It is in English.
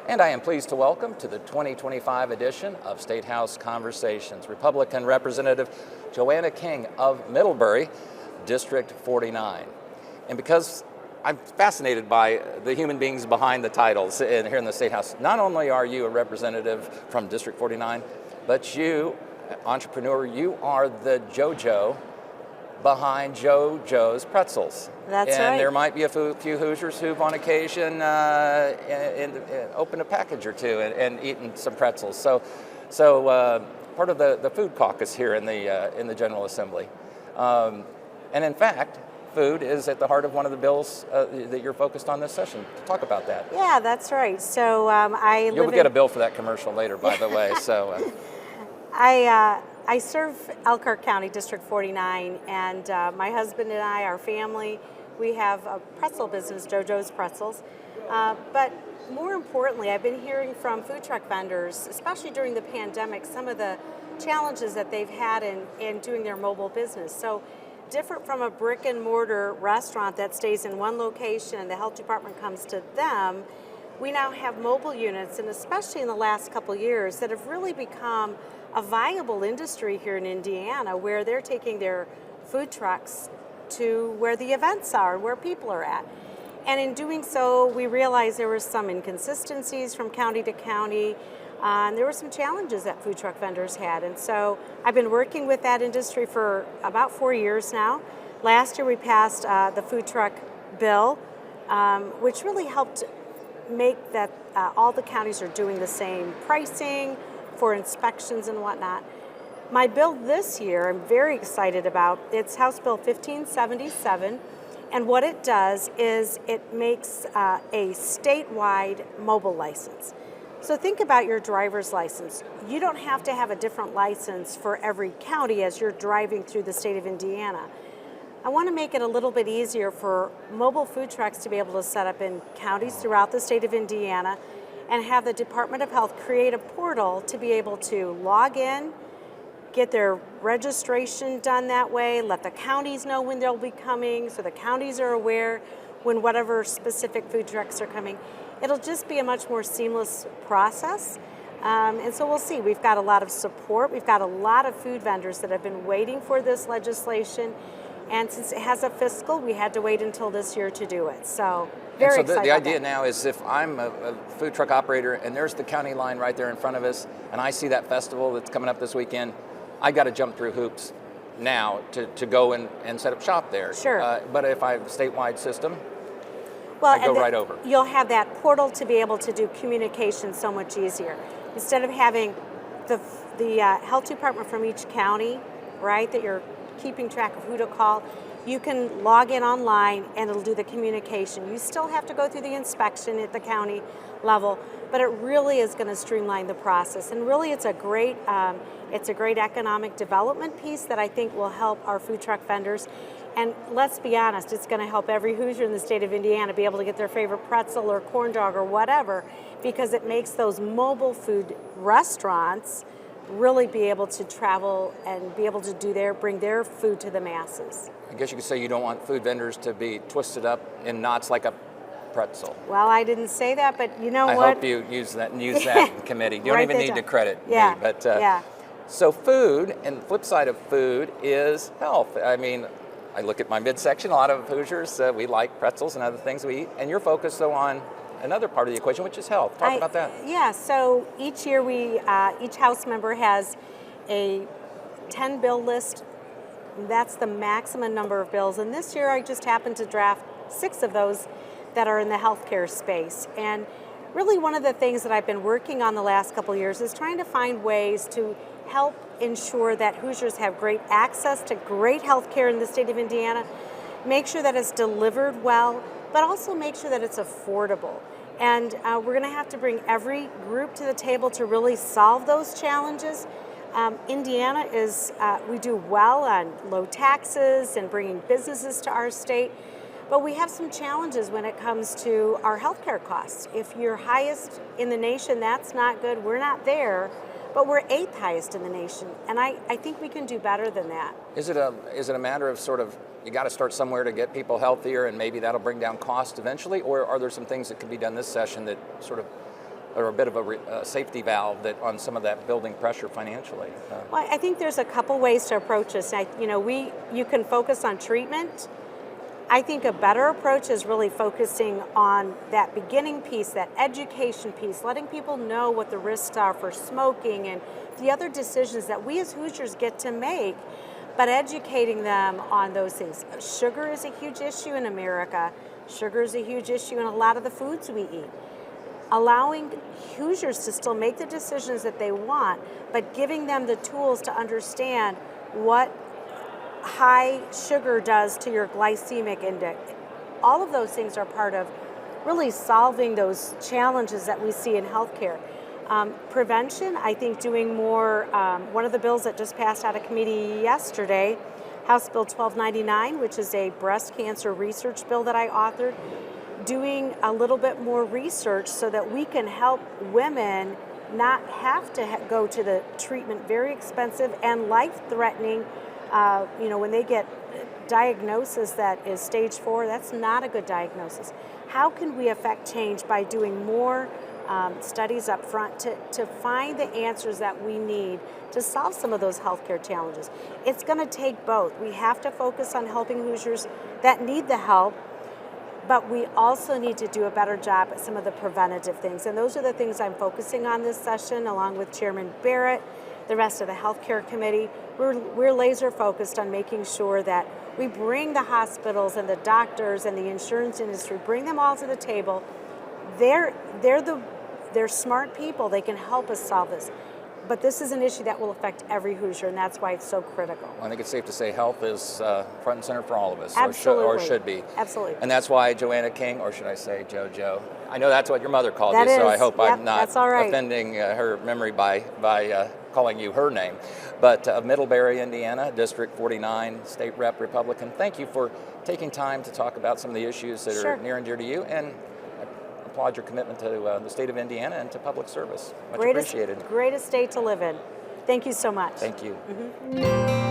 And I am pleased to welcome to the 2025 edition of Statehouse Conversations, Republican Representative Joana King of Middlebury, District 49. And because I'm fascinated by the human beings behind the titles here in the State House, not only are you a representative from District 49, but you, entrepreneur, you are the JoJo behind JoJo's Pretzels. That's and right. And there might be a few Hoosiers who've on occasion opened a package or two and eaten some pretzels. So part of the food caucus here in the General Assembly. And in fact, food is at the heart of one of the bills that you're focused on this session. Talk about that. Yeah, that's right. So You'll get a bill for that commercial later, by the way. So I serve Elkhart County, District 49, and my husband and I, our family, we have a pretzel business, JoJo's Pretzels. But more importantly, I've been hearing from food truck vendors, especially during the pandemic, some of the challenges that they've had in doing their mobile business. So different from a brick and mortar restaurant that stays in one location and the health department comes to them, we now have mobile units, and especially in the last couple of years, that have really become a viable industry here in Indiana, where they're taking their food trucks to where the events are, where people are at. And in doing so, we realized there were some inconsistencies from county to county, and there were some challenges that food truck vendors had. And so I've been working with that industry for about 4 years now. Last year we passed the food truck bill, which really helped make that all the counties are doing the same pricing for inspections and whatnot. My bill this year, I'm very excited about. It's House Bill 1577, and what it does is it makes a statewide mobile license. So think about your driver's license. You don't have to have a different license for every county as you're driving through the state of Indiana. I want to make it a little bit easier for mobile food trucks to be able to set up in counties throughout the state of Indiana and have the Department of Health create a portal to be able to log in, get their registration done that way, let the counties know when they'll be coming so the counties are aware when whatever specific food trucks are coming. It'll just be a much more seamless process. And so we'll see. We've got a lot of support. We've got a lot of food vendors that have been waiting for this legislation. And since it has a fiscal, we had to wait until this year to do it. So very excited. The idea now is if I'm a food truck operator and there's the county line right there in front of us, and I see that festival that's coming up this weekend, I got to jump through hoops now to go and set up shop there. Sure. But if I have a statewide system, well, I go right over. You'll have that portal to be able to do communication so much easier. Instead of having the health department from each county, right, that you're keeping track of who to call, you can log in online and it'll do the communication. You still have to go through the inspection at the county level, but it really is going to streamline the process. And really it's a great economic development piece that I think will help our food truck vendors. And let's be honest, it's going to help every Hoosier in the state of Indiana be able to get their favorite pretzel or corn dog or whatever, because it makes those mobile food restaurants really be able to travel and be able to bring their food to the masses. I guess you could say you don't want food vendors to be twisted up in knots like a pretzel. Well, I didn't say that, but you know what? I hope you use that in committee. You don't even need to credit me. But So food, and the flip side of food is health. I mean, I look at my midsection, a lot of Hoosiers, we like pretzels and other things we eat, and you're focused though on another part of the equation, which is health. Talk about that. Yeah, so each year each House member has a 10 bill list. That's the maximum number of bills. And this year I just happened to draft 6 of those that are in the healthcare space. And really one of the things that I've been working on the last couple of years is trying to find ways to help ensure that Hoosiers have great access to great health care in the state of Indiana, make sure that it's delivered well, but also make sure that it's affordable. And we're going to have to bring every group to the table to really solve those challenges. Indiana we do well on low taxes and bringing businesses to our state, but we have some challenges when it comes to our healthcare costs. If you're highest in the nation, that's not good. We're not there, but we're 8th highest in the nation, and I think we can do better than that. Is it a matter of sort of, you got to start somewhere to get people healthier and maybe that'll bring down cost eventually, or are there some things that can be done this session that sort of or a bit of a safety valve that on some of that building pressure financially? Well, I think there's a couple ways to approach this. You can focus on treatment. I think a better approach is really focusing on that beginning piece, that education piece, letting people know what the risks are for smoking and the other decisions that we as Hoosiers get to make, but educating them on those things. Sugar is a huge issue in America. Sugar is a huge issue in a lot of the foods we eat. Allowing Hoosiers to still make the decisions that they want, but giving them the tools to understand what high sugar does to your glycemic index. All of those things are part of really solving those challenges that we see in healthcare. Prevention, I think doing more, one of the bills that just passed out of committee yesterday, House Bill 1299, which is a breast cancer research bill that I authored, doing a little bit more research so that we can help women not have to go to the treatment, very expensive and life-threatening. When they get diagnosis that is stage 4, that's not a good diagnosis. How can we affect change by doing more studies up front to find the answers that we need to solve some of those healthcare challenges? It's going to take both. We have to focus on helping Hoosiers that need the help, but we also need to do a better job at some of the preventative things. And those are the things I'm focusing on this session, along with Chairman Barrett, the rest of the Healthcare Committee. We're laser focused on making sure that we bring the hospitals and the doctors and the insurance industry, bring them all to the table. They're smart people. They can help us solve this. But this is an issue that will affect every Hoosier, and that's why it's so critical. Well, I think it's safe to say health is front and center for all of us, Absolutely. or should be. Absolutely. And that's why Joana King, or should I say JoJo? I know that's what your mother called That you, so is. I hope Yep, I'm not that's all right. offending her memory by calling you her name. But of Middlebury, Indiana, District 49, State Rep Republican, thank you for taking time to talk about some of the issues that Sure. are near and dear to you, and I applaud your commitment to the state of Indiana and to public service. Much appreciated. Greatest state to live in. Thank you so much. Thank you. Mm-hmm.